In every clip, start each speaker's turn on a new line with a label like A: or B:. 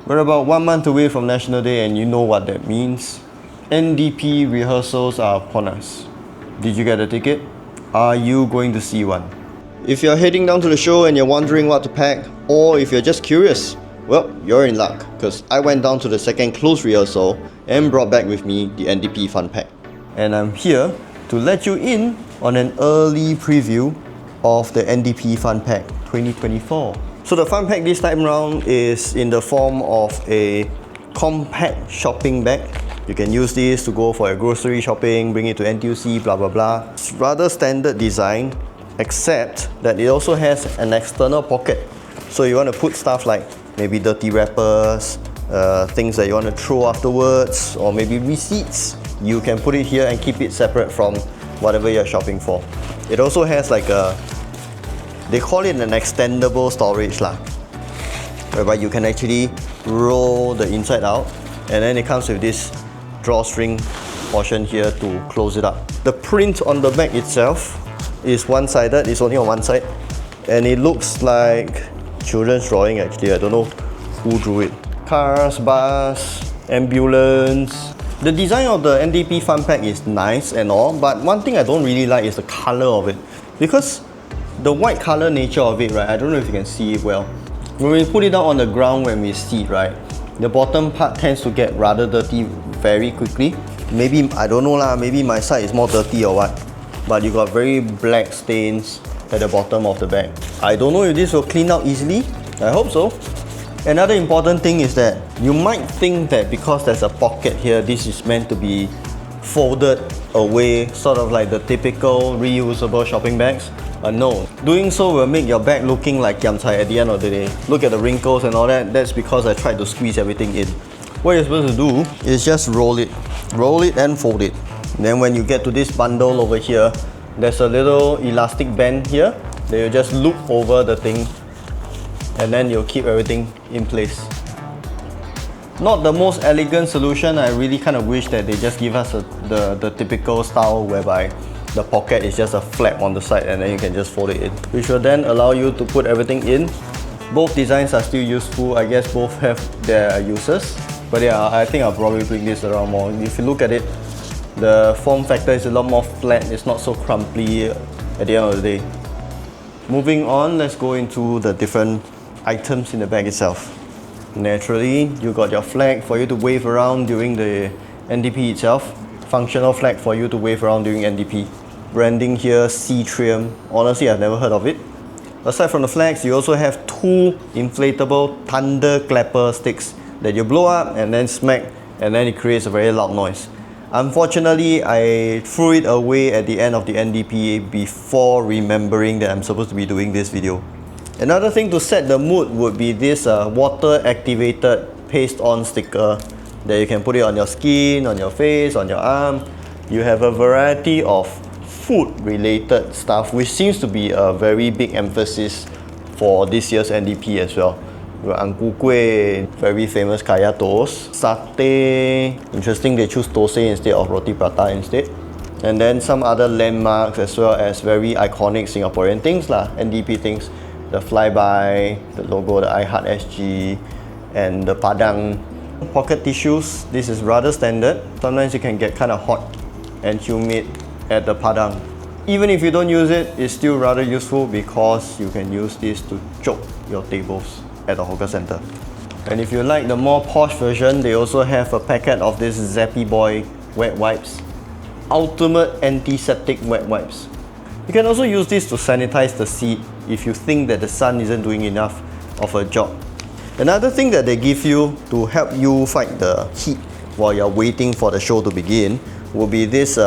A: We're about 1 month away from National Day and you know what that means. NDP rehearsals are upon us. Did you get a ticket? Are you going to see one? If you're heading down to the show and you're wondering what to pack, or if you're just curious, well, you're in luck, because I went down to the second close rehearsal and brought back with me the NDP Fun Pack. And I'm here to let you in on an early preview of the NDP Fun Pack 2024. So the Fun Pack this time around is in the form of a compact shopping bag. You can use this to go for your grocery shopping, bring it to NTUC, blah blah blah. It's rather standard design, except that it also has an external pocket. So you want to put stuff like maybe dirty wrappers, things that you want to throw afterwards, or maybe receipts. You can put it here and keep it separate from whatever you're shopping for. It also has like they call it an extendable storage lah, whereby you can actually roll the inside out, and then it comes with this drawstring portion here to close it up. The print on the back itself is one-sided, it's only on one side, and it looks like children's drawing actually. I don't know who drew it. Cars, bus, ambulance. The design of the NDP Fun Pack is nice and all, but one thing I don't really like is the color of it, because the white color nature of it, right? I don't know if you can see it well. When we put it down on the ground when we sit, right, the bottom part tends to get rather dirty very quickly. Maybe, I don't know lah, maybe my side is more dirty or what, but you got very black stains at the bottom of the bag. I don't know if this will clean out easily. I hope so. Another important thing is that you might think that because there's a pocket here, this is meant to be folded away, sort of like the typical reusable shopping bags. No. Doing so will make your bag looking like kiam cai at the end of the day. Look at the wrinkles and all that. That's because I tried to squeeze everything in. What you're supposed to do is just roll it. Roll it and fold it. Then when you get to this bundle over here, there's a little elastic band here that you just loop over the thing, and then you'll keep everything in place. Not the most elegant solution. I really kind of wish that they just give us the typical style whereby the pocket is just a flap on the side and then you can just fold it in, which will then allow you to put everything in. Both designs are still useful. I guess both have their uses, but yeah, I think I'll probably bring this around more. If you look at it, the form factor is a lot more flat. It's not so crumply at the end of the day. Moving on, let's go into the different items in the bag itself. Naturally, you got your flag for you to wave around during the NDP itself. Functional flag for you to wave around during NDP. Branding here, Citrium. Honestly, I've never heard of it. Aside from the flags, you also have two inflatable thunder clapper sticks that you blow up and then smack, and then it creates a very loud noise. Unfortunately, I threw it away at the end of the NDP before remembering that I'm supposed to be doing this video. Another thing to set the mood would be this water activated paste-on sticker that you can put it on your skin, on your face, on your arm. You have a variety of food-related stuff, which seems to be a very big emphasis for this year's NDP as well. Ang Ku Kueh, very famous kaya toast, satay. Interesting, they choose thosai instead of roti prata instead. And then some other landmarks as well as very iconic Singaporean things lah, NDP things. The flyby, the logo, the I Heart SG, and the Padang. Pocket tissues, this is rather standard. Sometimes you can get kind of hot and humid at the Padang. Even if you don't use it, it's still rather useful because you can use this to choke your tables at the hawker center. And if you like the more posh version, they also have a packet of this Zappy Boy wet wipes. Ultimate antiseptic wet wipes. You can also use this to sanitize the seat if you think that the sun isn't doing enough of a job. Another thing that they give you to help you fight the heat while you're waiting for the show to begin will be this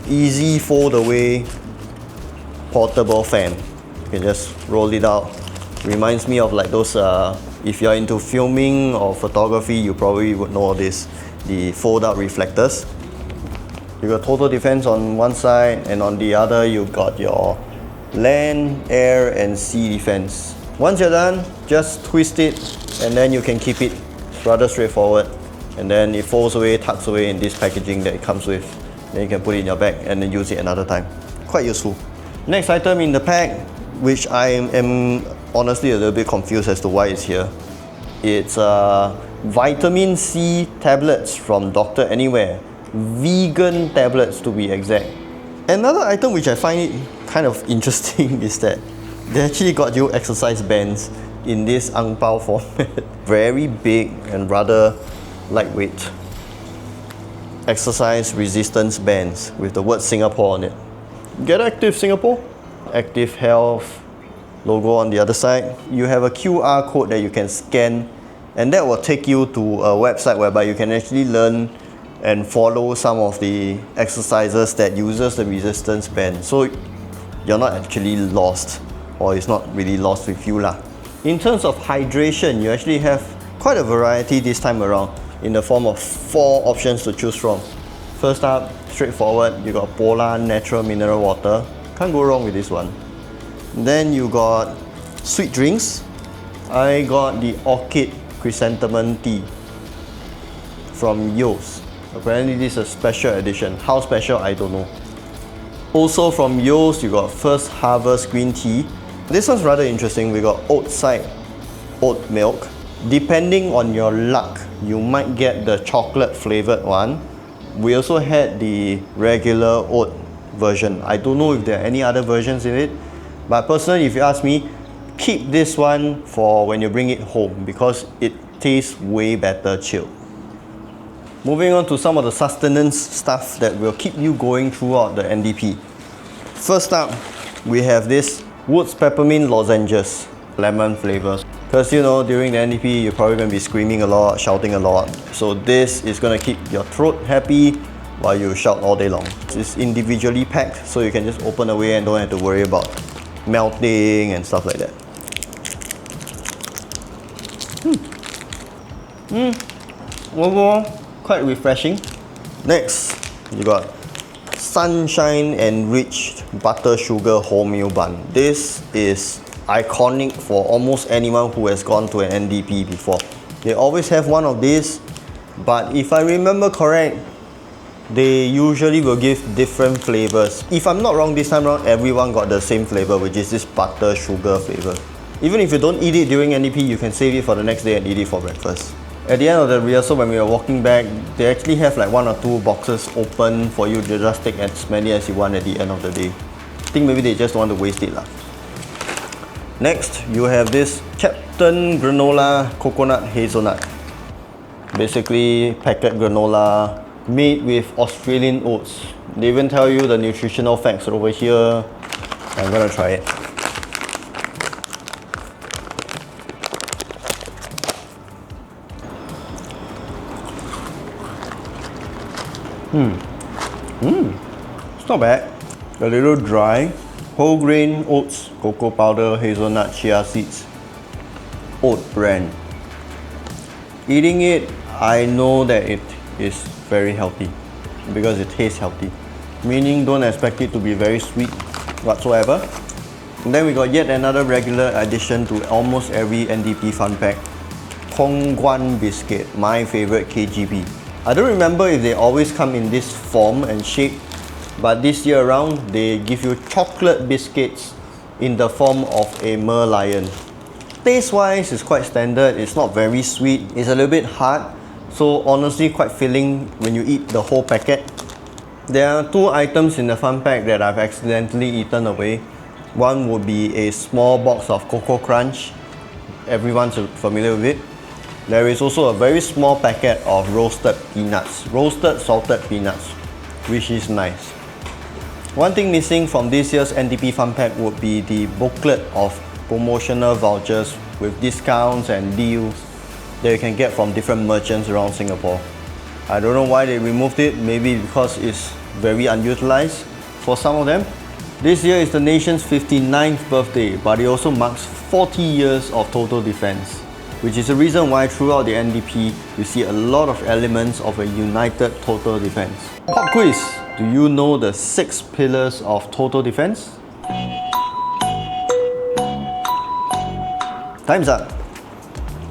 A: easy fold away portable fan. You can just roll it out. Reminds me of like those, if you're into filming or photography, you probably would know this, the fold out reflectors. You got total defense on one side, and on the other you got your land, air and sea defense. Once you're done, just twist it and then you can keep it. It's rather straightforward. And then it folds away, tucks away in this packaging that it comes with. Then you can put it in your bag and then use it another time. Quite useful. Next item in the pack, which I am honestly a little bit confused as to why it's here. It's vitamin C tablets from Dr. Anywhere. Vegan tablets to be exact. Another item which I find it kind of interesting is that they actually got you exercise bands in this ang pao format. Very big and rather lightweight. Exercise resistance bands with the word Singapore on it. Get active, Singapore. Active Health logo on the other side. You have a QR code that you can scan, and that will take you to a website whereby you can actually learn and follow some of the exercises that uses the resistance band. So you're not actually lost, or it's not really lost with you lah. In terms of hydration, you actually have quite a variety this time around in the form of 4 options to choose from. First up, straightforward, you got Polar Natural Mineral Water. Can't go wrong with this one. Then you got sweet drinks. I got the Orchid Chrysanthemum Tea from Yo's. Apparently this is a special edition. How special, I don't know. Also from Yo's, you got First Harvest Green Tea. This one's rather interesting. We got Oatside Oat Milk. Depending on your luck, you might get the chocolate flavored one. We also had the regular oat version. I don't know if there are any other versions in it, but personally, if you ask me, keep this one for when you bring it home because it tastes way better chilled. Moving on to some of the sustenance stuff that will keep you going throughout the NDP. First up, we have this Woods Peppermint Lozenges, lemon flavors. Because you know, during the NDP, you're probably going to be screaming a lot, shouting a lot. So this is going to keep your throat happy while you shout all day long. It's individually packed, so you can just open away and don't have to worry about melting and stuff like that. Overall, quite refreshing. Next, you got Sunshine Enriched Butter Sugar Wholemeal Bun. This is iconic for almost anyone who has gone to an NDP before. They always have one of these, but if I remember correct, they usually will give different flavors. If I'm not wrong, this time around everyone got the same flavor, which is this butter sugar flavor. Even if you don't eat it during NDP, you can save it for the next day and eat it for breakfast. At the end of the rehearsal, when we were walking back, they actually have like 1 or 2 boxes open for you to just take as many as you want at the end of the day. I think maybe they just want to waste it lah. Next, you have this Captain Granola Coconut Hazelnut. Basically, packet granola made with Australian oats. They even tell you the nutritional facts over here. I'm gonna try it. It's not bad. A little dry. Whole grain oats, cocoa powder, hazelnut, chia seeds. Oat bran. Eating it, I know that it is very healthy because it tastes healthy. Meaning don't expect it to be very sweet whatsoever. And then we got yet another regular addition to almost every NDP fun pack. Tong Guan biscuit, my favorite KGB. I don't remember if they always come in this form and shape, but this year around they give you chocolate biscuits in the form of a Merlion. Taste wise, it's quite standard. It's not very sweet. It's a little bit hard, so honestly quite filling when you eat the whole packet. There are 2 items in the fun pack that I've accidentally eaten away. One would be a small box of Cocoa Crunch. Everyone's familiar with it. There is also a very small packet of roasted peanuts, roasted salted peanuts, which is nice. One thing missing from this year's NDP Fun Pack would be the booklet of promotional vouchers with discounts and deals that you can get from different merchants around Singapore. I don't know why they removed it, maybe because it's very unutilized for some of them. This year is the nation's 59th birthday, but it also marks 40 years of total defense, which is the reason why throughout the NDP you see a lot of elements of a united total defense. Pop quiz! Do you know the 6 pillars of total defense? Time's up!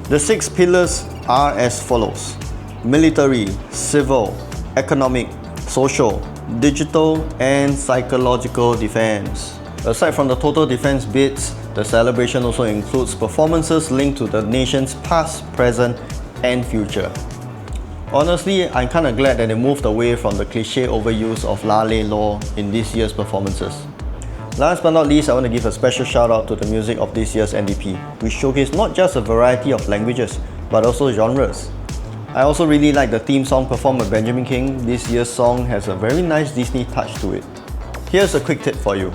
A: The 6 pillars are as follows: military, civil, economic, social, digital, and psychological defense. Aside from the total defense bits, The celebration also includes performances linked to the nation's past, present, and future. Honestly, I'm kinda glad that they moved away from the cliche overuse of Lale Law in this year's performances. Last but not least, I want to give a special shout out to the music of this year's NDP, which showcased not just a variety of languages, but also genres. I also really like the theme song performed by Benjamin King. This year's song has a very nice Disney touch to it. Here's a quick tip for you.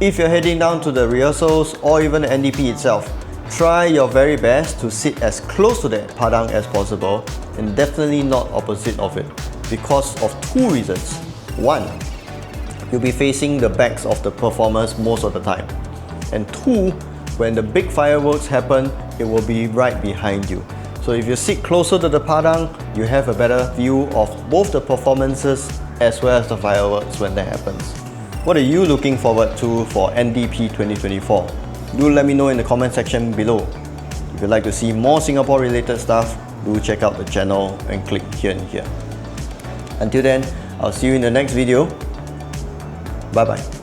A: If you're heading down to the rehearsals or even the NDP itself, try your very best to sit as close to the padang as possible and definitely not opposite of it because of two reasons. One, you'll be facing the backs of the performers most of the time. And two, when the big fireworks happen, it will be right behind you. So if you sit closer to the padang, you have a better view of both the performances as well as the fireworks when that happens. What are you looking forward to for NDP 2024? Do let me know in the comment section below. If you'd like to see more Singapore related stuff, do check out the channel and click here and here. Until then, I'll see you in the next video. Bye bye.